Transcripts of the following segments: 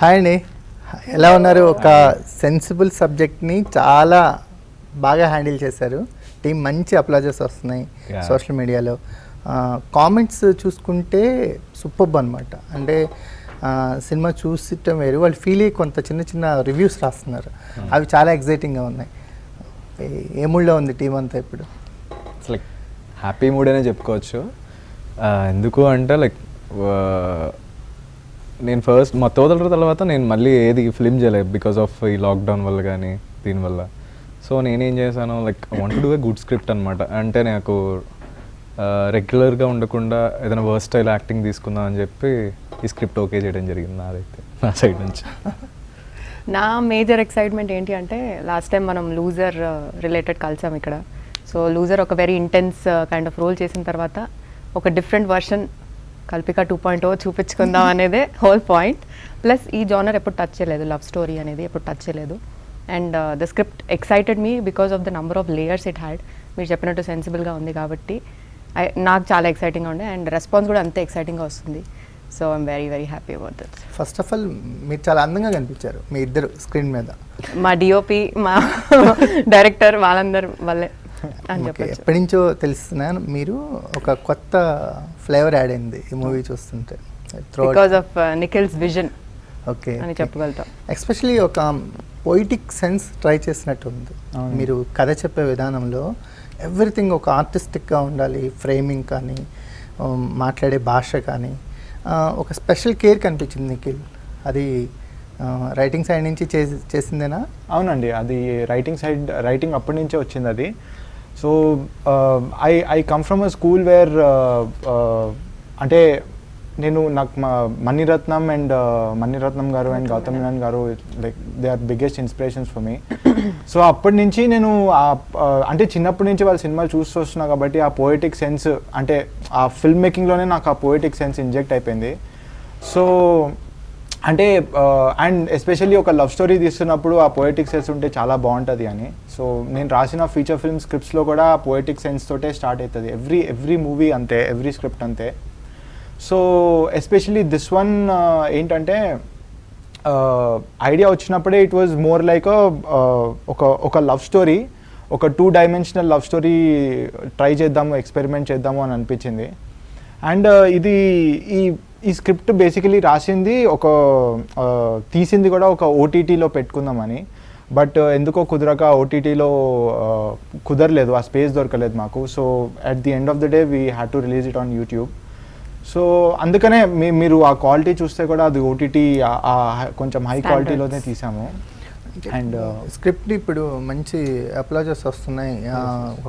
Hi అండి, ఎలా ఉన్నారు? ఒక సెన్సిబుల్ సబ్జెక్ట్ని చాలా బాగా హ్యాండిల్ చేశారు. టీం మంచి అప్లాజెస్ వస్తున్నాయి సోషల్ మీడియాలో. కామెంట్స్ చూసుకుంటే సూపర్బ్ అనమాట. అంటే సినిమా చూసిటం వేరు, వాళ్ళు ఫీల్ అయ్యి కొంత చిన్న చిన్న రివ్యూస్ రాస్తున్నారు. అవి చాలా ఎగ్జైటింగ్గా ఉన్నాయి. ఏ మూడ్లో ఉంది టీం అంతా ఇప్పుడు? లైక్ హ్యాపీ మూడ్ అనే చెప్పుకోవచ్చు. ఎందుకు అంటే లైక్ నేను ఫస్ట్ మా తోదల తర్వాత నేను మళ్ళీ ఏది ఫిల్మ్ చేయలేదు బికాస్ ఆఫ్ ఈ లాక్డౌన్ వల్ల కానీ దీనివల్ల. సో నేనేం చేశాను, like want to do a good script అనమాట. అంటే నాకు రెగ్యులర్గా ఉండకుండా ఏదైనా వర్స్టైల్ యాక్టింగ్ తీసుకుందాం అని చెప్పి ఈ స్క్రిప్ట్ ఓకే చేయడం జరిగింది నాదైతే, నా సైడ్ నుంచి. నా మేజర్ ఎక్సైట్మెంట్ ఏంటి అంటే, లాస్ట్ టైం మనం లూజర్ రిలేటెడ్ కలిసాం ఇక్కడ. సో లూజర్ ఒక very intense kind of role చేసిన తర్వాత ఒక డిఫరెంట్ వర్షన్ కల్పిక 2.0 చూపించుకుందాం అనేదే హోల్ పాయింట్. ప్లస్ ఈ జానర్ ఎప్పుడు టచ్ చేయలేదు, లవ్ స్టోరీ అనేది ఎప్పుడు టచ్ చేయలేదు. And the script excited me because of the number of layers it had. మీరు చెప్పినట్టు సెన్సిబుల్గా ఉంది కాబట్టి నాకు చాలా ఎక్సైటింగ్గా ఉండే, అండ్ రెస్పాన్స్ కూడా అంతే ఎక్సైటింగ్గా వస్తుంది. So I'm very very happy about this. First of all మీరు చాలా అందంగా కనిపించారు మీ ఇద్దరు స్క్రీన్ మీద. మా డిఓపి, మా డైరెక్టర్ వాళ్ళందరి వల్లే అని చెప్పచ్చు. ఎప్పటి నుంచో తెలుస్తున్నాను, మీరు ఒక కొత్త ఫ్లేవర్ యాడ్ అయింది ఈ మూవీ చూస్తుంటే. Because of Nikhil's vision okay అని చెప్పగలుగుతాం. ఎస్పెషలీ ఒక పొయిటిక్ సెన్స్ ట్రై చేసినట్టు ఉంది మీరు కథ చెప్పే విధానంలో. ఎవ్రీథింగ్ ఒక ఆర్టిస్టిక్గా ఉండాలి, ఫ్రేమింగ్ కానీ మాట్లాడే భాష కానీ ఒక స్పెషల్ కేర్ కనిపించింది నిఖిల్. అది రైటింగ్ సైడ్ నుంచి చేసిందేనా? అవునండి, అది రైటింగ్ అప్పటి నుంచే వచ్చింది అది. So I come from a school where అంటే నాకు మా మణిరత్నం గారు అండ్ గౌతమ్ మీనన్ గారు like they are biggest inspirations for me. So అప్పటి నుంచి నేను అంటే చిన్నప్పటి నుంచి వాళ్ళ సినిమాలు చూస్తూ వస్తున్నా కాబట్టి ఆ పోయిటిక్ సెన్స్, అంటే ఆ ఫిల్మ్ మేకింగ్లోనే నాకు ఆ పోయిటిక్ సెన్స్ ఇంజెక్ట్ అయిపోయింది. సో అంటే అండ్ ఎస్పెషల్లీ ఒక లవ్ స్టోరీ తీస్తున్నప్పుడు ఆ పోయిటిక్ సెన్స్ ఉంటే చాలా బాగుంటుంది అని. సో నేను రాసిన ఫీచర్ ఫిల్మ్ స్క్రిప్ట్స్లో కూడా ఆ పోయిటిక్ సెన్స్ తోటే స్టార్ట్ అవుతుంది. ఎవ్రీ మూవీ అంతే, ఎవ్రీ స్క్రిప్ట్ అంతే. సో ఎస్పెషల్లీ దిస్ వన్ ఏంటంటే ఐడియా వచ్చినప్పుడే ఇట్ వాజ్ మోర్ లైక్ ఒక లవ్ స్టోరీ, ఒక 2 డైమెన్షనల్ లవ్ స్టోరీ ట్రై చేద్దాము, ఎక్స్పెరిమెంట్ చేద్దాము అని అనిపించింది. అండ్ ఇది ఈ స్క్రిప్ట్ బేసికలీ రాసింది తీసింది కూడా ఒక ఓటీటీలో పెట్టుకుందామని. బట్ ఎందుకో కుదరక ఓటీటీలో కుదరలేదు, ఆ స్పేస్ దొరకలేదు మాకు. So at the end of the day we had to release it on YouTube. So అందుకనే మీరు ఆ క్వాలిటీ చూస్తే కూడా అది ఓటీటీ కొంచెం హై క్వాలిటీలోనే తీసాము. అండ్ స్క్రిప్ట్ ఇప్పుడు మంచి అప్లాజెస్ వస్తున్నాయి,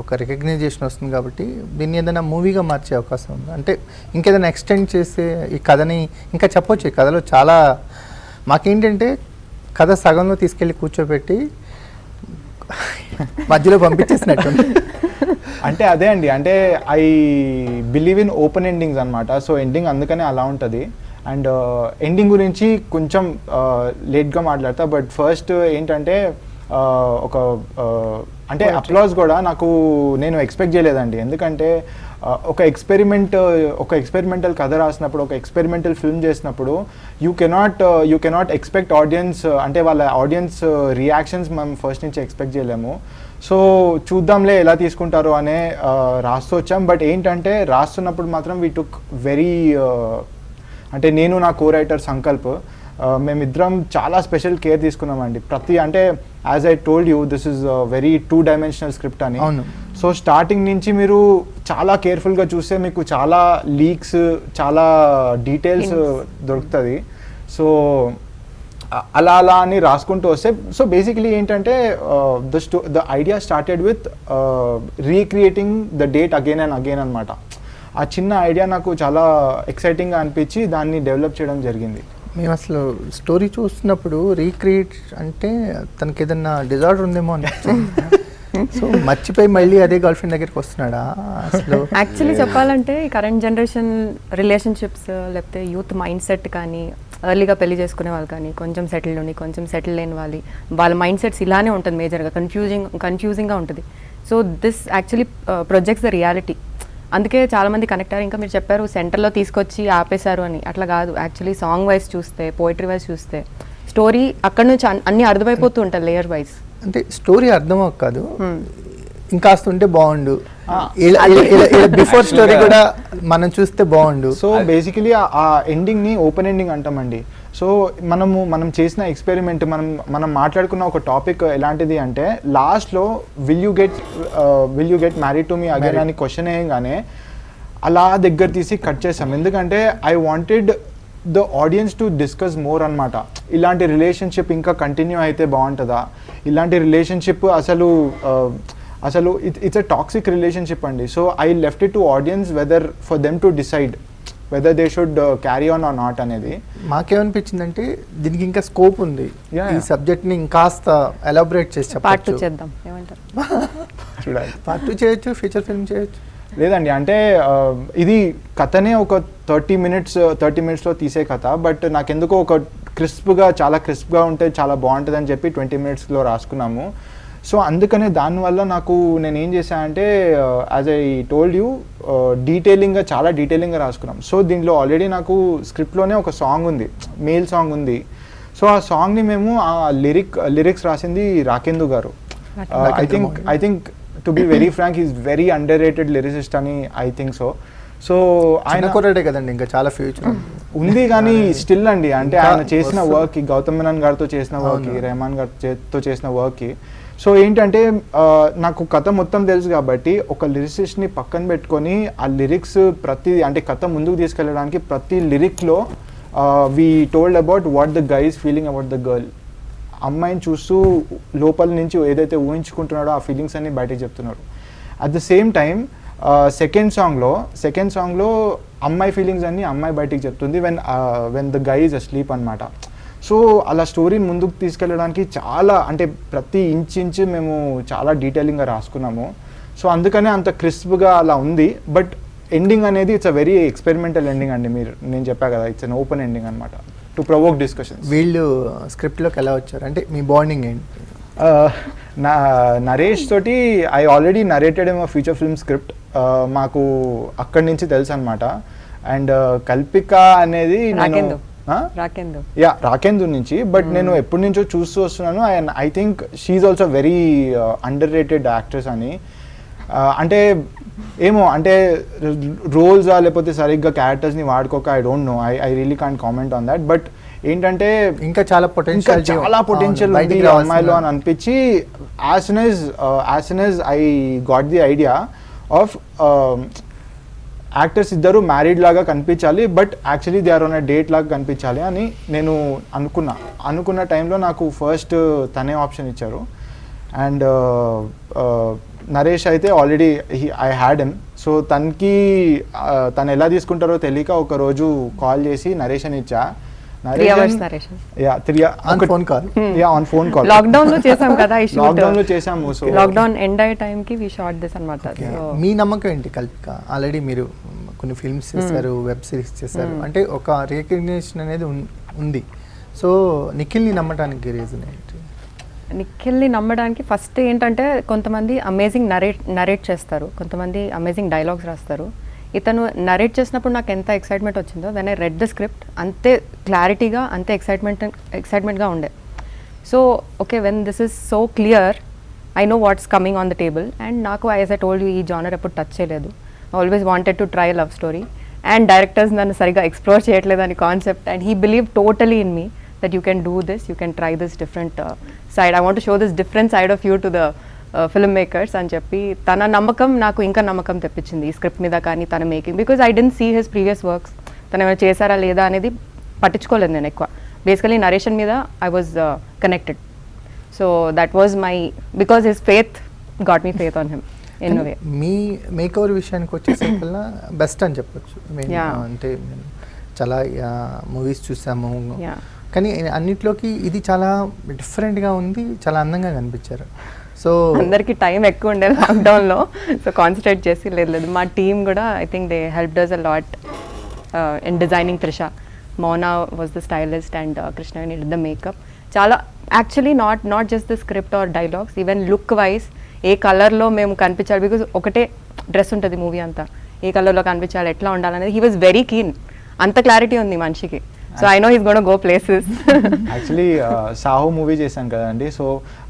ఒక రికగ్నైజేషన్ వస్తుంది కాబట్టి దీన్ని ఏదైనా మూవీగా మార్చే అవకాశం ఉంది. అంటే ఇంకేదైనా ఎక్స్టెండ్ చేసే ఈ కథని ఇంకా చెప్పొచ్చు. ఈ కథలో చాలా మాకేంటంటే కథ సగంలో తీసుకెళ్ళి కూర్చోబెట్టి మధ్యలో పంపించేసినట్టు. అంటే అదే అండి, అంటే I believe in open endings అనమాట. సో ఎండింగ్ అందుకనే అలా ఉంటుంది. అండ్ ఎండింగ్ గురించి కొంచెం లేట్గా మాట్లాడతా. బట్ ఫస్ట్ ఏంటంటే ఒక అంటే అప్లాజ్ కూడా నేను ఎక్స్పెక్ట్ చేయలేదండి. ఎందుకంటే ఒక ఎక్స్పెరిమెంటల్ కథ రాసినప్పుడు, ఒక ఎక్స్పెరిమెంటల్ ఫిల్మ్ చేసినప్పుడు యూ కెనాట్ ఎక్స్పెక్ట్ ఆడియన్స్, అంటే వాళ్ళ ఆడియన్స్ రియాక్షన్స్ మనం ఫస్ట్ నుంచి ఎక్స్పెక్ట్ చేయలేము. సో చూద్దాంలే ఎలా తీసుకుంటారో అనే రాస్తూ వచ్చాం. బట్ ఏంటంటే రాస్తున్నప్పుడు మాత్రం వీ టుక్ వెరీ అంటే నేను నా కో రైటర్ సంకల్ప్ మేమిద్దరం చాలా స్పెషల్ కేర్ తీసుకున్నామండి. అంటే as I told you this is very 2 dimensional script అని. సో స్టార్టింగ్ నుంచి మీరు చాలా కేర్ఫుల్గా చూస్తే మీకు చాలా లీక్స్, చాలా డీటెయిల్స్ దొరుకుతుంది. సో అలా అని రాసుకుంటూ వస్తే, సో బేసికలీ ఏంటంటే the idea started with recreating the date again and again అనమాట. ఆ చిన్న ఐడియా నాకు చాలా ఎక్సైటింగ్గా అనిపించి దాన్ని డెవలప్ చేయడం జరిగింది. మేము అసలు స్టోరీ చూస్తున్నప్పుడు రీక్రియేట్ అంటే తనకి ఏదన్నా డిజార్డర్ ఉందేమో అనిపించింది. సో మర్చిపోయి మళ్ళీ అదే గర్ల్ ఫ్రెండ్ దగ్గరికి వస్తున్నాడా అసలు? యాక్చువల్లీ చెప్పాలంటే ఈ కరెంట్ జనరేషన్ రిలేషన్షిప్స్, లేకపోతే యూత్ మైండ్ సెట్ కానీ, ఎర్లీగా పెళ్లి చేసుకునే వాళ్ళు కానీ, కొంచెం సెటిల్డ్ ఉండి కొంచెం సెటిల్ లేని వాళ్ళ మైండ్ సెట్స్ ఇలానే ఉంటుంది. మేజర్గా కన్ఫ్యూజింగ్గా ఉంటుంది. So this actually projects the reality. అందుకే చాలామంది కనెక్ట్ అయ్యారు. ఇంకా మీరు చెప్పారు సెంటర్లో తీసుకొచ్చి ఆపేశారు అని, అట్లా కాదు. యాక్చువల్లీ సాంగ్ వైజ్ చూస్తే, పోయిటరీ వైజ్ చూస్తే స్టోరీ అక్కడ నుంచి అన్నీ అర్థమైపోతూ ఉంటాయి లేయర్ వైజ్. అంటే స్టోరీ అర్థం కాదు, ఇంకాస్త ఉంటే బాగుండు, బిఫోర్ స్టోరీ కూడా మనం చూస్తే బాగుండు. సో బేసికలీ ఆ ఎండింగ్ని ఓపెన్ ఎండింగ్ అంటామండి. సో మనం చేసిన ఎక్స్పెరిమెంట్, మనం మాట్లాడుకున్న ఒక టాపిక్ ఎలాంటిది అంటే లాస్ట్లో will you get married to me again అని క్వశ్చన్ వేయగానే అలా దగ్గర తీసి కట్ చేసాం. ఎందుకంటే I wanted the audience to discuss more అనమాట. ఇలాంటి రిలేషన్షిప్ ఇంకా కంటిన్యూ అయితే బాగుంటుందా, ఇలాంటి రిలేషన్షిప్ అసలు ఇట్స్ అ టాక్సిక్ రిలేషన్షిప్ అండి. So I left it to audience whether for them to decide whether they should carry on or not అనేది. మాకేమనిపించిందంటే దీనికి ఇంకా స్కోప్ ఉంది, ఈ సబ్జెక్ట్ ని ఇంకాస్త ఎలాబొరేట్ చేసి పార్ట్ 2 చేద్దాం ఏమంటారు? చూడాలి, పార్ట్ 2 చేయొచ్చు, ఫీచర్ ఫిల్మ్ చేయొచ్చు. లేదండి, అంటే ఇది కథనే ఒక 30 minutesలో తీసే కథ. బట్ నాకెందుకో ఒక చాలా క్రిస్ప్గా ఉంటే చాలా బాగుంటుంది అని చెప్పి 20 minutesలో రాసుకున్నాము. సో అందుకనే దానివల్ల నాకు నేను ఏం చేశానంటే యాజ్ ఐ టోల్డ్ యూ చాలా డీటెయిలింగ్గా రాసుకున్నాం. సో దీంట్లో ఆల్రెడీ నాకు స్క్రిప్ట్లోనే ఒక సాంగ్ ఉంది, మేల్ సాంగ్ ఉంది. సో ఆ సాంగ్ని మేము ఆ లిరిక్స్ రాసింది రాకేందు గారు. I think to be very frank is very underrated lyricist అని ఐ థింక్ సో. సో ఆయన కొరడే కదండి, ఇంకా చాలా ఫ్యూచర్ ఉంది కానీ స్టిల్ అండి, అంటే ఆయన చేసిన వర్క్, గౌతమ్ మేనన్ గారితో చేసిన వర్క్, రెహమాన్ గారితో చేసిన వర్క్. సో ఏంటంటే నాకు కథ మొత్తం తెలుసు కాబట్టి ఒక లిరిసిస్ట్ని పక్కన పెట్టుకొని ఆ లిరిక్స్ అంటే కథ ముందుకు తీసుకెళ్ళడానికి ప్రతి లిరిక్లో we told about what the guy is feeling about the girl. అమ్మాయిని చూస్తూ లోపల నుంచి ఏదైతే ఊహించుకుంటున్నాడో ఆ ఫీలింగ్స్ అన్ని బయటకు చెప్తున్నారు. At the same time second సాంగ్లో అమ్మాయి ఫీలింగ్స్ అన్ని అమ్మాయి బయటికి చెప్తుంది when the guy is asleep అనమాట. సో అలా స్టోరీని ముందుకు తీసుకెళ్ళడానికి చాలా, అంటే ప్రతి ఇంచ్ మేము చాలా డీటెయిలింగ్గా రాసుకున్నాము. సో అందుకనే అంత క్రిస్ప్గా అలా ఉంది. బట్ ఎండింగ్ అనేది it's a very experimental ending అండి. నేను చెప్పా కదా, ఇట్స్ అన్ ఓపెన్ ఎండింగ్ అనమాట టు ప్రొవోక్ డిస్కషన్. వీళ్ళు స్క్రిప్ట్లోకి ఎలా వచ్చారు, అంటే మీ బాండింగ్ ఏంటి? నరేష్ తోటి ఐ ఆల్రెడీ నరేటెడ్ ఏమో ఫ్యూచర్ ఫిల్మ్ స్క్రిప్ట్, మాకు అక్కడి నుంచి తెలుసు అనమాట. అండ్ కల్పిక అనేది రాకేందు నుంచి, బట్ నేను ఎప్పటి నుంచో చూస్తూ వస్తున్నాను. And I think she also very underrated actress అని. అంటే ఏమో, అంటే రోల్సా లేకపోతే సరిగ్గా క్యారెక్టర్స్ని వాడుకోక I don't know, I really can't comment on that. But ఏంటంటే ఇంకా చాలా పొటెన్షియల్ ఉంది అమ్మాయిలో అని అనిపించి as soon as I got the idea of actors ఇద్దరు మ్యారీడ్ లాగా కనిపించాలి, but actually they are on a date లాగా కనిపించాలి అని నేను అనుకున్న టైంలో నాకు ఫస్ట్ తనే ఆప్షన్ ఇచ్చారు. అండ్ నరేష్ అయితే already I had him. So తను ఎలా తీసుకుంటారో తెలియక ఒక రోజు కాల్ చేసి నరేష్ అని ఇచ్చా. లాక్డౌన్ లో చేసాము కదా, చేసాము. సో లాక్డౌన్ ఎండ్ అయ్యే టైం కి వి షాట్ దిస్ అన్నమాట. మీ నమ్మకం ఏంటి కల్పిక? ఆల్రెడీ మీరు కొన్ని ఫిల్మ్స్ చేశారు, వెబ్ సిరీస్ చేశారు, అంటే ఒక రికగ్నిషన్ అనేది ఉంది. సో నిఖిల్ని నమ్మడానికి రీజన్ ఏంటి? నిఖిల్ని నమ్మడానికి ఫస్ట్ ఏంటంటే కొంతమంది అమేజింగ్ నరేట్ చేస్తారు, కొంతమంది అమేజింగ్ డైలాగ్స్ రాస్తారు. ఇతను నరేట్ చేసినప్పుడు నాకు ఎంత ఎక్సైట్మెంట్ వచ్చిందో, when I read the script అంతే క్లారిటీగా, అంతే ఎక్సైట్మెంట్గా ఉండే. So okay, when this is so clear, I know what's coming on the table. And నాకు యాజ్ ఐ టోల్డ్ యూ, ఈ జానర్ ఎప్పుడు టచ్ చేయలేదు. Always wanted to try love story. And directors నన్ను సరిగా ఎక్స్ప్లోర్ చేయట్లేదు అని concept. And he believe totally in me that you can do this, you can try this different side. I want to show this different side of you to the filmmakers అని చెప్పి తన నమ్మకం నాకు ఇంకా నమ్మకం తెప్పించింది ఈ స్క్రిప్ట్ మీద కానీ తన making. Because I didn't see his previous works, తను ఏమైనా చేశారా లేదా అనేది పట్టించుకోలేదు నేను ఎక్కువ. బేసికలీ నరేషన్ మీద I was connected. So that was my, because his faith got me faith on him in way. మీ మేక్ ఓవర్ విషయానికి వచ్చేసరికల్లా బెస్ట్ అని చెప్పొచ్చు. అంటే చాలా మూవీస్ చూసాము, కానీ అన్నిట్లోకి ఇది చాలా డిఫరెంట్గా ఉంది, చాలా అందంగా కనిపించారు. సో అందరికీ టైం ఎక్కువ ఉండే లాక్డౌన్లో, సో కాన్సన్ట్రేట్ చేసి లేదు. మా టీమ్ కూడా I think they helped us a lot in designing Trisha. Mona was the stylist and Krishnaveni did the makeup. చాలా actually not just the script or dialogues, even look wise ఏ కలర్లో మేము కనిపించాలి. Because ఒకటే dress ఉంటుంది movie అంతా, ఏ కలర్లో కనిపించాలి, ఎట్లా ఉండాలనేది హీ వాజ్ వెరీ కీన్. అంత క్లారిటీ ఉంది మనిషికి. So I know he's gonna go places. Actually Saaho movie చేశాను కదండి, సో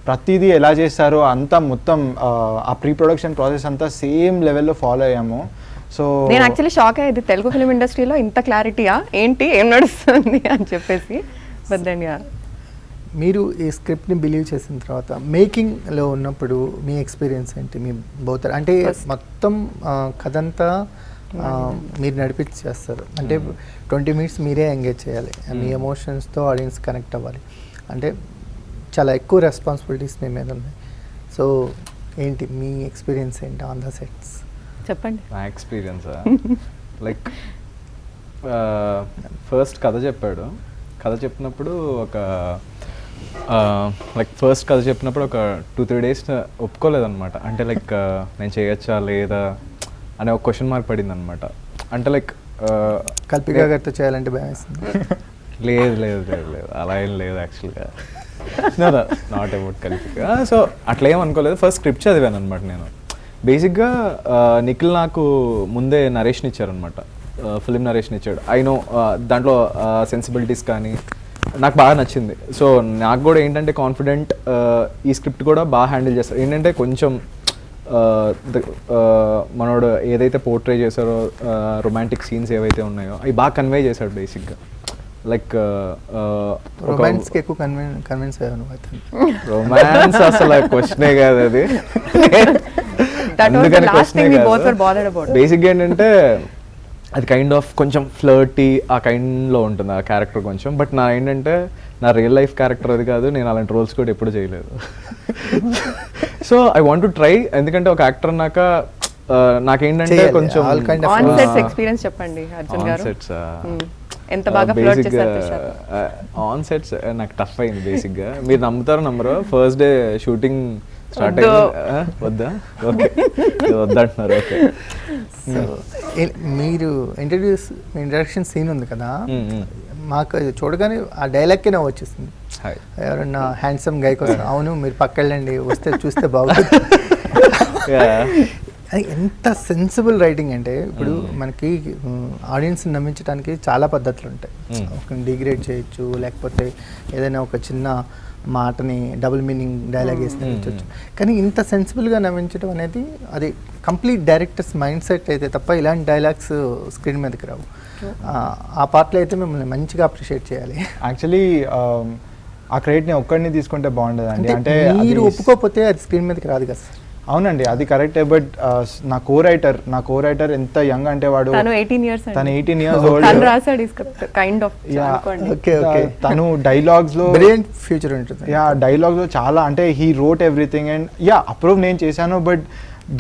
ప్రతిదీ ఎలా చేస్తారో అంతా మొత్తం ఆ ప్రీ ప్రొడక్షన్ ప్రాసెస్ అంతా సేమ్ లెవెల్లో ఫాలో అయ్యాము. సో నేను యాక్చువల్లీ షాక్ అయ్యేది, తెలుగు ఫిలిం ఇండస్ట్రీలో ఇంత క్లారిటీయా ఏంటి, ఏం నడుస్తుంది అని చెప్పేసి. బట్ దెన్ యా, మీరు ఈ స్క్రిప్ట్ని బిలీవ్ చేసిన తర్వాత మేకింగ్లో ఉన్నప్పుడు మీ ఎక్స్పీరియన్స్ ఏంటి? మీ బోత్ అంటే మొత్తం కథంతా మీరు నడిపించి చేస్తారు అంటే 20 minutes మీరే ఎంగేజ్ చేయాలి, మీ ఎమోషన్స్తో ఆడియన్స్ కనెక్ట్ అవ్వాలి అంటే చాలా ఎక్కువ రెస్పాన్సిబిలిటీస్ మీ మీద ఉన్నాయి. సో ఏంటి మీ ఎక్స్పీరియన్స్ ఏంటి ఆన్ ద సెట్స్? చెప్పండి. నా ఎక్స్పీరియన్స్ లైక్ ఫస్ట్ కథ చెప్పాడు. కథ చెప్పినప్పుడు ఒక లైక్ ఫస్ట్ కథ చెప్పినప్పుడు ఒక 2-3 days ఒప్పుకోలేదన్నమాట. అంటే లైక్ నేను చేయొచ్చా లేదా అనే ఒక క్వశ్చన్ మార్క్ పడింది అనమాట. అంటే లైక్ కల్పికా గారితో చేయాలంటే భయం వేస్తుంది? లేదు లేదు లేదు లేదు అలా ఏం లేదు యాక్చువల్గా, నాట్ అబౌట్ కల్పిక. సో అట్లా ఏం అనుకోలేదు. ఫస్ట్ స్క్రిప్ట్ చదివాను అనమాట నేను. బేసిక్గా నిఖిల్ నాకు ముందే నరేషన్ ఇచ్చారనమాట, ఫిలిం నరేషన్ ఇచ్చాడు. ఐ నో దాంట్లో సెన్సిబిలిటీస్ కానీ నాకు బాగా నచ్చింది. సో నాకు కూడా ఏంటంటే కాన్ఫిడెంట్ ఈ స్క్రిప్ట్ కూడా బాగా హ్యాండిల్ చేస్తారు. ఏంటంటే కొంచెం మనోడు ఏదైతే పోర్ట్రే చేశారో రొమాంటిక్ సీన్స్ ఏవైతే ఉన్నాయో అవి బాగా కన్వే చేశాడు బేసిక్గా. లైక్ రొమాన్స్కి ఎక్కువ కన్విన్స్ అయ్యాను. రొమాన్స్ అసలు క్వశ్చనే కాదు అది. అందుకని క్వశ్చనే కాదు. బేసిక్గా ఏంటంటే అది కైండ్ ఆఫ్ కొంచెం ఫ్లర్టీ ఆ కైండ్లో ఉంటుంది ఆ క్యారెక్టర్ కొంచెం. బట్ నా ఏంటంటే నా రియల్ లైఫ్ క్యారెక్టర్ అది కాదు, నేను అలాంటి రోల్స్ కూడా ఎప్పుడు చేయలేదు. So I want to try. ఎందుకంటే ఒక యాక్టర్ అన్నాక నాకేంటంటే కొంచెం ఆన్ సెట్స్ ఎక్స్పీరియన్స్ చెప్పండి అర్జున్ గారు. ఎంత బాగా ఫ్లర్ట్ చేశారు ఆన్ సెట్స్. నాకు టఫ్ అయింది బేసిక్గా. మీరు నమ్ముతారో నమ్మరో, ఫస్ట్ డే షూటింగ్ స్టార్ట్ అయింది. వద్దా? ఓకే వద్దంటున్నారు. ఓకే. సో మీరు ఇంట్రడక్షన్ సీన్ ఉంది కదా, మాకు చూడగానే ఆ డైలాగ్కే నవ్వు వచ్చేసింది. ఎవరన్నా హ్యాండ్సమ్ గై కోసం అవును మీరు పక్క వెళ్ళండి వస్తే చూస్తే బాగుంటుంది. ఎంత సెన్సిబుల్ రైటింగ్ అంటే ఇప్పుడు మనకి ఆడియన్స్ని నమ్మించడానికి చాలా పద్ధతులు ఉంటాయి. ఒక డిగ్రేడ్ చేయొచ్చు, లేకపోతే ఏదైనా ఒక చిన్న మాటని డబుల్ మీనింగ్ డైలాగ్ వేసి నమ్మించవచ్చు. కానీ ఇంత సెన్సిబుల్గా నమ్మించడం అనేది అది కంప్లీట్ డైరెక్టర్స్ మైండ్ సెట్ అయితే తప్ప ఇలాంటి డైలాగ్స్ స్క్రీన్ మీదకి రావు. ఆ పార్ట్లో అయితే మిమ్మల్ని మంచిగా అప్రిషియేట్ చేయాలి. యాక్చువల్లీ ఆ క్రెడిట్ని ఒక్కడిని తీసుకుంటే బాగుండదండి. అంటే మీరు ఒప్పుకోకపోతే అది స్క్రీన్ మీదకి రాదు కదా సార్. అవునండి అది కరెక్టే. బట్ నా కో రైటర్ ఎంత యంగ్ అంటే వాడు తను 18 years ఓల్డ్. తను రాసాడు కైండ్ ఆఫ్. Okay okay. తను డైలాగ్స్ లో బ్రిలియంట్ ఫ్యూచర్ ఉంటుంది. యా డైలాగ్స్ లో చాలా అంటే he wrote everything and yeah approve నేను చేశాను. బట్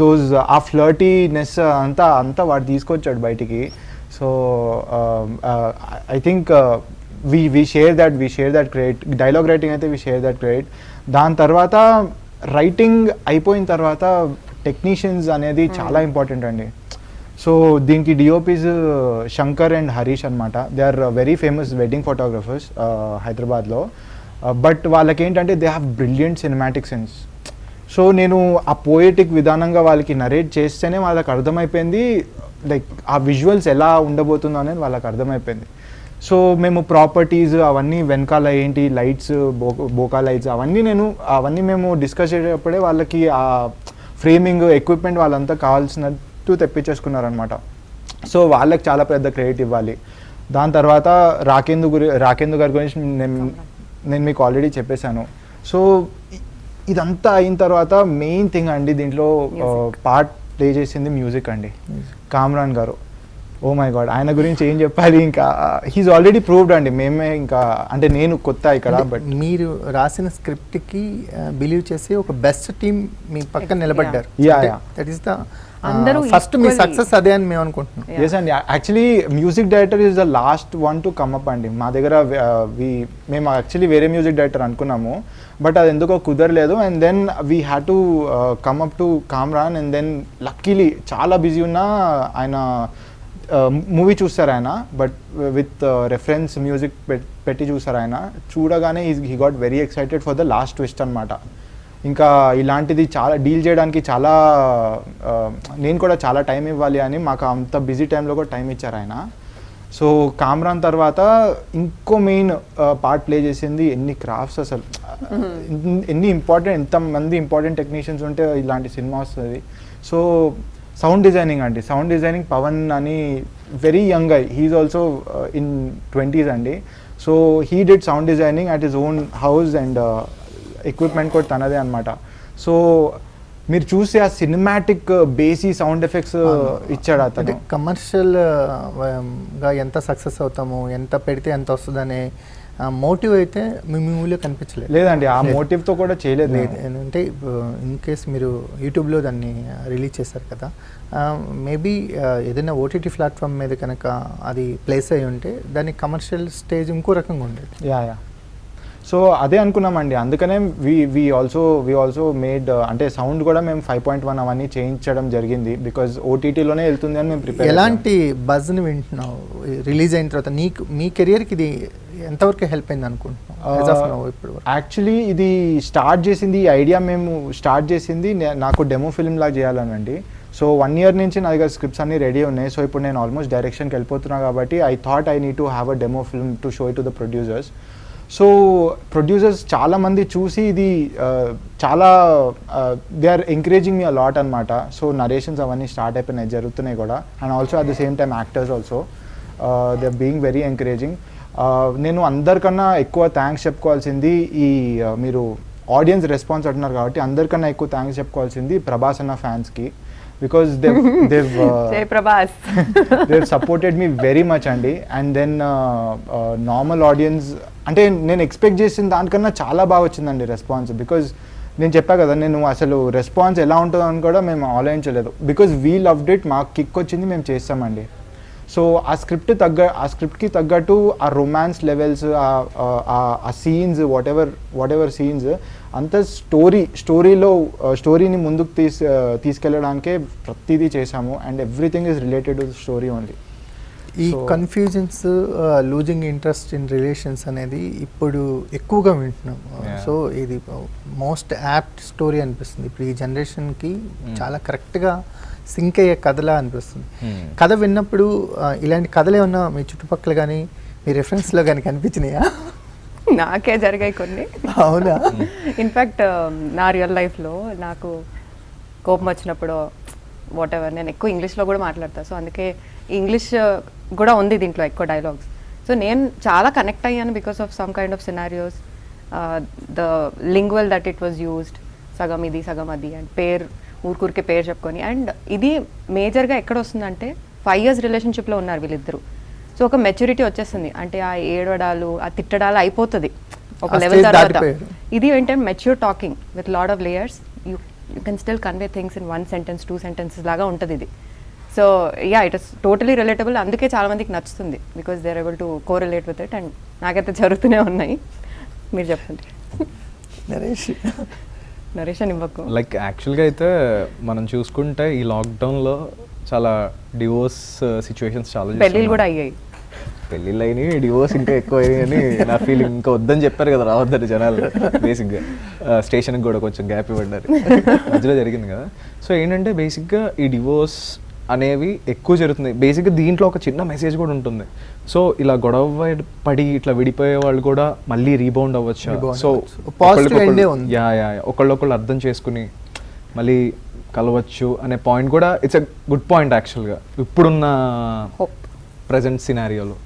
దోస్ ఆ ఫ్లర్టీనెస్ అంతా వాడు తీసుకొచ్చాడు బయటికి. So I think we share that credit. Dialogue writing అయితే వి షేర్ దట్ క్రెడిట్. దాని తర్వాత రైటింగ్ అయిపోయిన తర్వాత టెక్నీషియన్స్ అనేది చాలా ఇంపార్టెంట్ అండి. సో దీనికి డిఓపీస్ శంకర్ అండ్ హరీష్ అనమాట. They are very famous wedding photographers హైదరాబాద్లో. బట్ వాళ్ళకి ఏంటంటే they have brilliant cinematic sense. So నేను ఆ పోయటిక్ విధానంగా వాళ్ళకి నరేట్ చేస్తేనే వాళ్ళకి అర్థమైపోయింది లైక్ ఆ విజువల్స్ ఎలా ఉండబోతుందో అనేది వాళ్ళకి అర్థమైపోయింది. సో మేము ప్రాపర్టీస్ అవన్నీ వెనకాల ఏంటి లైట్స్ బోకా లైట్స్ అవన్నీ మేము డిస్కస్ చేసేటప్పుడే వాళ్ళకి ఆ ఫ్రేమింగ్ ఎక్విప్మెంట్ వాళ్ళంతా కావాల్సినట్టు తెప్పించేసుకున్నారనమాట. సో వాళ్ళకి చాలా పెద్ద క్రెడిట్ ఇవ్వాలి. దాని తర్వాత రాకేందు గారి గురించి నేను మీకు ఆల్రెడీ చెప్పేశాను. సో ఇదంతా అయిన తర్వాత మెయిన్ థింగ్ అండి దీంట్లో పార్ట్ ప్లే చేసింది మ్యూజిక్ అండి. కామ్రాన్ గారు, ఓ మై గాడ్, ఆయన గురించి ఏం చెప్పాలి. ఇంకా హీస్ ఆల్రెడీ ప్రూవ్డ్ అండి. మేమే ఇంకా అంటే నేను కొత్త ఇక్కడ. బట్ మీరు రాసిన స్క్రిప్ట్కి బిలీవ్ చేసి ఒక బెస్ట్ టీమ్ మీ పక్కన నిలబడ్డారు. That is the first me success అదే అని మేము అనుకుంటున్నాం. ఎస్ అండి. Actually music director is the last one to come up అండి. మా దగ్గర మేము యాక్చువల్లీ వేరే మ్యూజిక్ డైరెక్టర్ అనుకున్నాము, బట్ అది ఎందుకో కుదరలేదు. And then we had to come up to Kamran. And then luckily చాలా బిజీ ఉన్నా ఆయన మూవీ చూస్తారు ఆయన, బట్ విత్ రెఫరెన్స్ మ్యూజిక్ పెట్టి చూస్తారు ఆయన. చూడగానే he got very excited for the last twist అనమాట. ఇంకా ఇలాంటిది చాలా డీల్ చేయడానికి చాలా నేను కూడా చాలా టైం ఇవ్వాలి అని మాకు అంత బిజీ టైంలో కూడా టైం ఇచ్చారు ఆయన. సో కామ్రాన్ తర్వాత ఇంకో మెయిన్ పార్ట్ ప్లే చేసింది ఎన్ని క్రాఫ్ట్స్ అసలు ఎన్ని ఇంపార్టెంట్ ఎంతమంది ఇంపార్టెంట్ టెక్నీషియన్స్ ఉంటే ఇలాంటి సినిమా వస్తుంది. సో సౌండ్ డిజైనింగ్ అండి, సౌండ్ డిజైనింగ్ పవన్ అని very young I, he is also in 20s అండి. So he did sound designing at his own house and equipment కూడా తనదే అనమాట. సో మీరు చూసి ఆ సినిమాటిక్ బేసీ సౌండ్ ఎఫెక్ట్స్ ఇచ్చాడు అంటే అతను. కమర్షియల్ గా ఎంత సక్సెస్ అవుతాము, ఎంత పెడితే ఎంత వస్తుందనే మోటివ్ అయితే మీ మూవీలో కనిపించలేదు. లేదండి, ఆ మోటివ్తో కూడా చేయలేదు. లేదు అంటే ఇన్ కేస్ మీరు యూట్యూబ్లో దాన్ని రిలీజ్ చేశారు కదా, మేబీ ఏదైనా ఓటీటీ ప్లాట్ఫామ్ మీద కనుక అది ప్లేస్ అయి ఉంటే దాని కమర్షియల్ స్టేజ్ ఇంకో రకంగా ఉండేది. యా. సో అదే అనుకున్నామండి, అందుకనే వి ఆల్సో మేడ్ అంటే సౌండ్ కూడా మేము 5.1 అవన్నీ చేయించడం జరిగింది బికాజ్ ఓటీటీలోనే వెళ్తుంది అని మేము ప్రిపేర్. ఎలాంటి బజ్ని వింటున్నావు రిలీజ్ అయిన తర్వాత? మీ కెరియర్కి ఇది ఎంతవరకు హెల్ప్ అయింది అనుకుంటున్నావు ఇప్పుడు? యాక్చువల్లీ ఇది స్టార్ట్ చేసింది, ఈ ఐడియా మేము స్టార్ట్ చేసింది నాకు డెమో ఫిల్మ్ లాగా చేయాలనండి. సో 1 year నుంచి నా దగ్గర స్క్రిప్ట్స్ అన్నీ రెడీ ఉన్నాయి. సో ఇప్పుడు నేను ఆల్మోస్ట్ డైరెక్షన్కి వెళ్ళిపోతున్నా కాబట్టి I thought I need to have a demo film to show it to the producers. So producers చాలామంది చూసి ఇది చాలా they are encouraging me a lot అనమాట. సో నరేషన్స్ అవన్నీ స్టార్ట్ అయిపోయినాయి, జరుగుతున్నాయి కూడా. And also at the same time actors also they are being very encouraging. నేను అందరికన్నా ఎక్కువ థ్యాంక్స్ చెప్పుకోవాల్సింది ఈ మీరు ఆడియన్స్ రెస్పాన్స్ అంటున్నారు కాబట్టి అందరికన్నా ఎక్కువ థ్యాంక్స్ చెప్పుకోవాల్సింది ప్రభాస్ అన్న ఫ్యాన్స్కి. Because they've supported me very much అండి. అండ్ దెన్ నార్మల్ ఆడియన్స్ అంటే నేను ఎక్స్పెక్ట్ చేసిన దానికన్నా చాలా బాగా వచ్చిందండి రెస్పాన్స్. బికాజ్ నేను చెప్పా కదా, నేను అసలు రెస్పాన్స్ ఎలా ఉంటుందో అని కూడా మేము ఆలోచించలేదు. బికాజ్ వీ లవ్డ్ ఇట్, మాకు కిక్ వచ్చింది, మేము చేస్తామండి. సో ఆ స్క్రిప్ట్కి తగ్గట్టు ఆ రొమాన్స్ లెవెల్స్, ఆ సీన్స్, వాట్ ఎవర్ సీన్స్ అంత స్టోరీని ముందుకు తీసుకెళ్ళడానికే ప్రతిదీ చేశాము. And everything is related to story only. ఈ confusions, losing interest in relations అనేది ఇప్పుడు ఎక్కువగా వింటున్నాం. సో ఇది మోస్ట్ యాప్ట్ స్టోరీ అనిపిస్తుంది ఇప్పుడు ఈ జనరేషన్కి. చాలా కరెక్ట్గా సింక్ అయ్యే కథలా అనిపిస్తుంది. కథ విన్నప్పుడు ఇలాంటి కథలు ఏమన్నా మీ చుట్టుపక్కల కానీ మీ రెఫరెన్స్లో కానీ కనిపించినాయా? నాకే జరిగాయి కొన్ని. అవునా? ఇన్ఫ్యాక్ట్ నా రియల్ లైఫ్లో నాకు కోపం వచ్చినప్పుడు వాట్ ఎవర్, నేను ఎక్కువ ఇంగ్లీష్లో కూడా మాట్లాడతాను. సో అందుకే ఇంగ్లీష్ కూడా ఉంది దీంట్లో ఎక్కువ డైలాగ్స్. సో నేను చాలా కనెక్ట్ అయ్యాను because of some kind of scenarios, the lingual that it was used, సగం ఇది సగం అది, అండ్ ఊరికే పేరు చెప్పుకొని. అండ్ ఇది మేజర్గా ఎక్కడ వస్తుందంటే 5 years రిలేషన్షిప్లో ఉన్నారు వీళ్ళిద్దరు. సో ఒక మెచ్యూరిటీ వచ్చేస్తుంది, అంటే ఆ ఏడవడాలు, ఆ తిట్టడాలు అయిపోతుంది ఒక లెవెల్ తర్వాత. ఇది ఏంటంటే mature talking with lot of layers, you can still convey things in 1 sentence 2 sentences లాగా ఉంటుంది ఇది. So yeah, it is totally relatable. అందుకే చాలా మందికి నచ్చుతుంది because they are able to correlate with it. And నాకైతే జరుగుతూనే ఉన్నాయి. మీరు చెప్పండి నరేష్ అని ఇవ్వకు. లైక్ యాక్చువల్గా అయితే మనం చూసుకుంటే ఈ లాక్డౌన్లో చాలా డివోర్స్ సిచ్యువేషన్స్ చాలా పెళ్ళిళ్ళు కూడా అయ్యాయి. పెళ్ళిళ్ళు అయినాయి, డివోర్స్ ఇంకా ఎక్కువ అయ్యాయి అని నా ఫీలింగ్. ఇంకా వద్దని చెప్పారు కదా, రావద్దని జనాలు. బేసిక్గా స్టేషన్కి కూడా కొంచెం గ్యాప్ ఇవ్వడారు మధ్యలో జరిగింది కదా. సో ఏంటంటే బేసిక్గా ఈ డివోర్స్ అనేవి ఎక్కువ జరుగుతుంది. బేసిక్గా దీంట్లో ఒక చిన్న మెసేజ్ కూడా ఉంటుంది. సో ఇలా గొడవ పడి ఇట్లా విడిపోయే వాళ్ళు కూడా మళ్ళీ రీబౌండ్ అవ్వచ్చు. సో ఒకళ్ళొకళ్ళు అర్థం చేసుకుని మళ్ళీ కలవచ్చు అనే పాయింట్ కూడా ఇట్స్ ఎ గుడ్ పాయింట్ యాక్చువల్గా ఇప్పుడున్న ప్రజెంట్ సినారియోలో.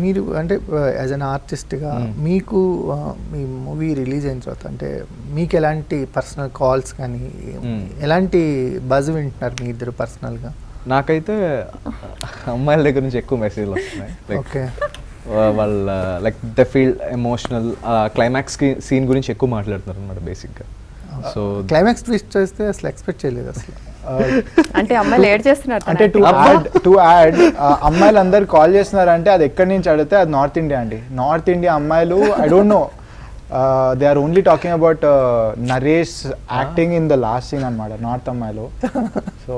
మీరు అంటే యాజ్ అన్ ఆర్టిస్ట్గా మీకు మీ మూవీ రిలీజ్ అయిన తర్వాత అంటే మీకు ఎలాంటి పర్సనల్ కాల్స్ కానీ ఎలాంటి బజ్ వింటున్నారు మీ ఇద్దరు పర్సనల్గా? నాకైతే అమ్మాయిల దగ్గర నుంచి ఎక్కువ మెసేజ్లు వస్తున్నాయి. ఓకే, వాళ్ళ like the feel emotional climax scene గురించి ఎక్కువ మాట్లాడుతున్నారు అనమాట బేసిక్గా. సో క్లైమాక్స్ ట్విస్ట్ చేస్తే అసలు ఎక్స్పెక్ట్ చేయలేదు అసలు. అంటే అమ్మాయిలు ఏడ్ చేస్తున్నారు. అంటే టు యాడ్ అమ్మాయిలు అందరు కాల్ చేస్తున్నారు అంటే అది ఎక్కడి నుంచి అడిగితే అది నార్త్ ఇండియా అండి. నార్త్ ఇండియా అమ్మాయిలు I don't know, they are only talking about Naresh acting in the last scene అనమాట, నార్త్ అమ్మాయిలు. సో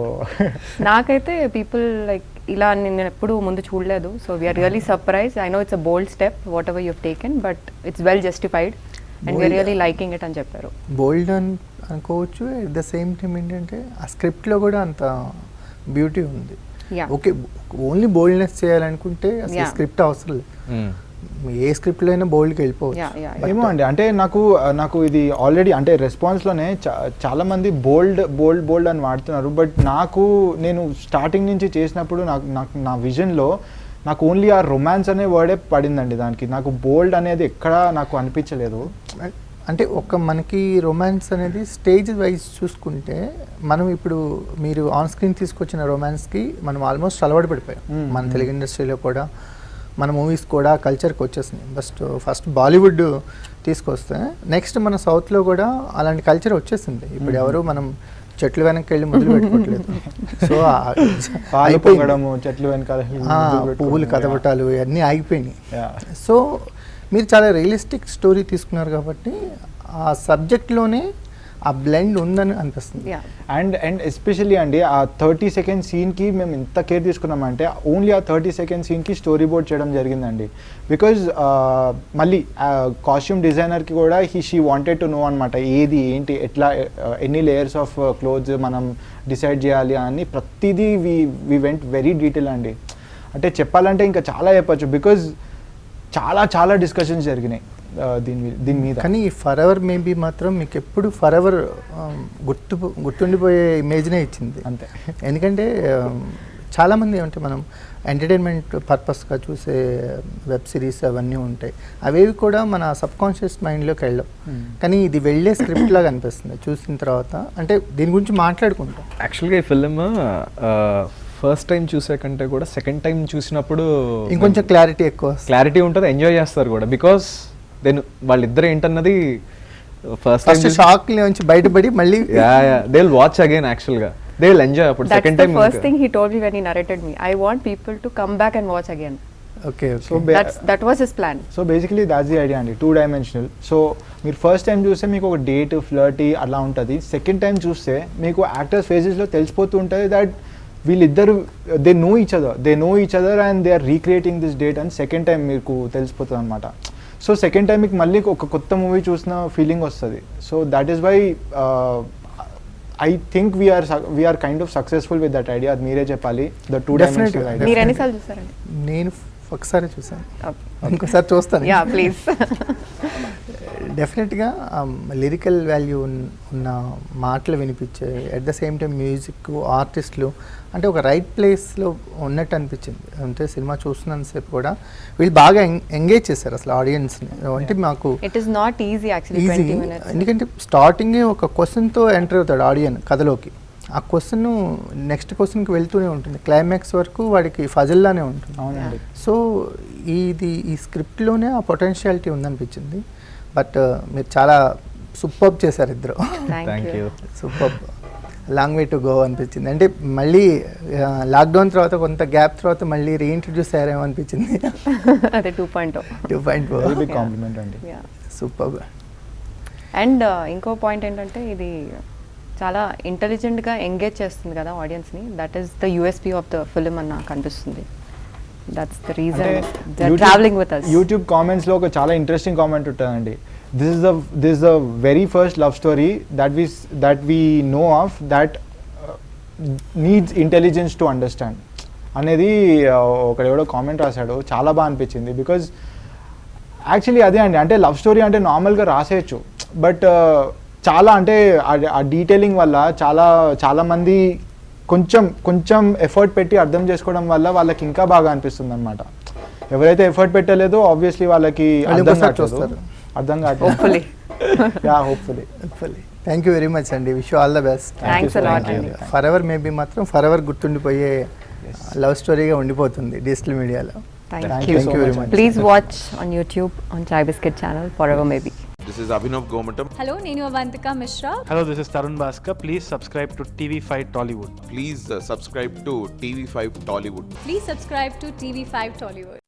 నాకైతే పీపుల్ లైక్ ఇలా నేను ఎప్పుడు ముందు చూడలేదు. So we are really surprise. I know it's a bold step whatever you've taken, but it's well justified. And we are really liking it అని చెప్పారు. బోల్డ్ అని అనుకోవచ్చు, ఎట్ ద సేమ్ టైం ఏంటంటే ఆ స్క్రిప్ట్లో కూడా అంత బ్యూటీ ఉంది. Yeah. ఓకే, ఓన్లీ బోల్డ్నెస్ చేయాలనుకుంటే అసలు Yeah. స్క్రిప్ట్ అవసరం లేదు. ఏ స్క్రిప్ట్లో అయినా బోల్డ్కి వెళ్ళిపోవచ్చు. Yeah, yeah, ఏమో అండి, అంటే నాకు ఇది ఆల్రెడీ అంటే రెస్పాన్స్లోనే చాలా మంది బోల్డ్ అని వాడుతున్నారు. బట్ నేను స్టార్టింగ్ నుంచి చేసినప్పుడు నాకు నా విజన్లో నాకు ఓన్లీ ఆ రొమాన్స్ అనే వర్డే పడిందండి దానికి. నాకు బోల్డ్ అనేది ఎక్కడా నాకు అనిపించలేదు. అంటే మనకి రొమాన్స్ అనేది స్టేజ్ వైజ్ చూసుకుంటే మనం ఇప్పుడు మీరు ఆన్ స్క్రీన్ తీసుకొచ్చిన రొమాన్స్కి మనం ఆల్మోస్ట్ అలవాటు పడిపోయాం. మన తెలుగు ఇండస్ట్రీలో కూడా మన మూవీస్ కూడా కల్చర్కి వచ్చేసినాయి. ఫస్ట్ బాలీవుడ్ తీసుకొస్తే నెక్స్ట్ మన సౌత్లో కూడా అలాంటి కల్చర్ వచ్చేసింది. ఇప్పుడు ఎవరు మనం చెట్లు వెనక్కి వెళ్ళి మొదలు పెట్టుకోవట్లేదు. సో చెట్లు వెనకాల పువ్వులు కదపటాలు ఇవన్నీ ఆగిపోయినాయి. సో మీరు చాలా రియలిస్టిక్ స్టోరీ తీసుకున్నారు కాబట్టి ఆ సబ్జెక్ట్లోనే ఆ బ్లెండ్ ఉందని అనిపిస్తుంది. అండ్ ఎస్పెషల్లీ అండి ఆ 30 సెకండ్ సీన్కి మేము ఎంత కేర్ తీసుకున్నామంటే ఓన్లీ ఆ 30 సెకండ్ సీన్కి స్టోరీ బోర్డ్ చేయడం జరిగిందండి. బికాజ్ మళ్ళీ కాస్ట్యూమ్ డిజైనర్కి కూడా షీ వాంటెడ్ టు నో అనమాట, ఏది ఏంటి ఎట్లా ఎన్ని లేయర్స్ ఆఫ్ క్లోత్స్ మనం డిసైడ్ చేయాలి అని ప్రతిదీ వి వెంట్ వెరీ డీటెయిల్ అండి. అంటే చెప్పాలంటే ఇంకా చాలా చెప్పచ్చు, బికాజ్ చాలా డిస్కషన్స్ జరిగినాయి దీని మీద. కానీ ఫర్ ఎవర్ మేబీ మాత్రం మీకు ఎప్పుడు ఫర్ ఎవర్ గుర్తుండిపోయే ఇమేజ్నే ఇచ్చింది అంతే. ఎందుకంటే చాలామంది అంటే మనం ఎంటర్టైన్మెంట్ పర్పస్గా చూసే వెబ్ సిరీస్ అవన్నీ ఉంటాయి, అవేవి కూడా మన సబ్ కాన్షియస్ మైండ్లోకి వెళ్ళవు. కానీ ఇది వెళ్ళే స్క్రిప్ట్ లాగా అనిపిస్తుంది చూసిన తర్వాత. అంటే దీని గురించి మాట్లాడుకుంటాం. యాక్చువల్గా ఈ ఫిల్మ్ ఫస్ట్ టైం చూసే కంటే కూడా సెకండ్ టైం చూసినప్పుడు ఇంకొంచెం క్లారిటీ ఉంటుంది, ఎంజాయ్ చేస్తారు కూడా. బికాస్ దెన్ వాళ్ళిద్దరు ఏంటన్నది ఫస్ట్ షాక్ నుంచి బయటపడి మళ్ళీ దే విల్ వాచ్ అగైన్. యాక్చువల్గా దే విల్ ఎంజాయ్. అప్పుడు second time first thing he told me when he narrated me, I want people to come back and watch again. Okay, so that was his plan. So basically that's the idea అండి, 2 dimensional. So మీరు first time చూస్తే మీకు ఒక date flirty అలా ఉంటుంది. Second time చూస్తే మీకు actors ఫేజెస్లో తెలిసిపోతూ ఉంటుంది దట్ వీళ్ళిద్దరు they know each other and they are recreating this date అని సెకండ్ టైం మీకు తెలిసిపోతుంది అనమాట. సో సెకండ్ టైం మీకు మళ్ళీ ఒక కొత్త మూవీ చూసిన ఫీలింగ్ వస్తుంది. So that is why I think we are kind of successful with that idea. అది మీరే చెప్పాలి. The 2 dimensional idea. మీరు ఎన్నిసార్లు చూసారండి? నేను ఒకసారి చూసాను, ఇంకోసారి చూస్తాను. Yeah please. డెఫినెట్గా లిరికల్ వాల్యూ ఉన్న మాటలు వినిపించే, at the same time music, ఆర్టిస్టులు అంటే ఒక రైట్ ప్లేస్లో ఉన్నట్టు అనిపించింది. అంటే సినిమా చూస్తున్నంతసేపు కూడా వీళ్ళు బాగా ఎంగేజ్ చేశారు అసలు ఆడియన్స్ని. అంటే మాకు it is not easy actually 20 minutes. ఎందుకంటే స్టార్టింగే ఒక క్వశ్చన్తో ఎంటర్ అవుతాడు ఆడియన్ కథలోకి. ఆ క్వశ్చన్ నెక్స్ట్ క్వశ్చన్కి వెళ్తూనే ఉంటుంది, క్లైమాక్స్ వరకు వాడికి ఫజల్లానే ఉంటుంది. అవునండి. సో ఈ స్క్రిప్ట్లోనే ఆ పొటెన్షియాలిటీ ఉందనిపించింది. బట్ మీరు చాలా సూపర్బ్ చేశారు ఇద్దరు. Thank you. Superb, long way to go అనిపించింది. అంటే మళ్ళీ లాక్డౌన్ తర్వాత కొంత గ్యాప్ తర్వాత మళ్ళీ రీఇంట్రడ్యూస్ అయ్యారేమో అనిపించింది. అదే 2.0. వెరీ బిగ్ కాంప్లిమెంట్ అండి. సూపర్బ్. అండ్ ఇంకో పాయింట్ ఏంటంటే ఇది చాలా ఇంటెలిజెంట్గా ఎంగేజ్ చేస్తుంది కదా ఆడియన్స్ని. That is the USP of the film అని నాకు అనిపిస్తుంది. That's the reason they are travelling with us. YouTube కామెంట్స్లో ఒక చాలా ఇంట్రెస్టింగ్ కామెంట్ ఉంటుందండి. This is the very first love story that we know of that needs intelligence to understand అనేది ఒకడెవడో comment రాశాడు. చాలా బాగా అనిపించింది. బికాజ్ యాక్చువల్లీ అదే అండి, అంటే లవ్ స్టోరీ అంటే నార్మల్గా రాసేయచ్చు, బట్ చాలా అంటే ఆ డీటెయిలింగ్ వల్ల చాలామంది కొంచెం ఎఫర్ట్ పెట్టి అర్థం చేసుకోవడం వల్ల వాళ్ళకి ఇంకా బాగా అనిపిస్తుంది అనమాట. ఎవరైతే ఎఫర్ట్ పెట్టలేదో ఆబ్వియస్లీ వాళ్ళకి అర్థం Hopefully. Yeah, hopefully. Thank you very much అండి. Wish you all the best. Thanks a lot అండి. ఫర్ ఎవర్ మేబీ మాత్రం ఫర్ ఎవర్ గుర్తుండిపోయే లవ్ స్టోరీగా ఉండిపోతుంది డిజిటల్ మీడియాలో. Thank you very much. Please watch on YouTube on Chai Biscuit channel Forever Maybe. This is Abhinav Gomatam. Hello, Nenu Avantika Mishra. Hello, this is Tarun Bhaskar. Please subscribe to TV5 Tollywood. Please subscribe to TV5 Tollywood. Please subscribe to TV5 Tollywood.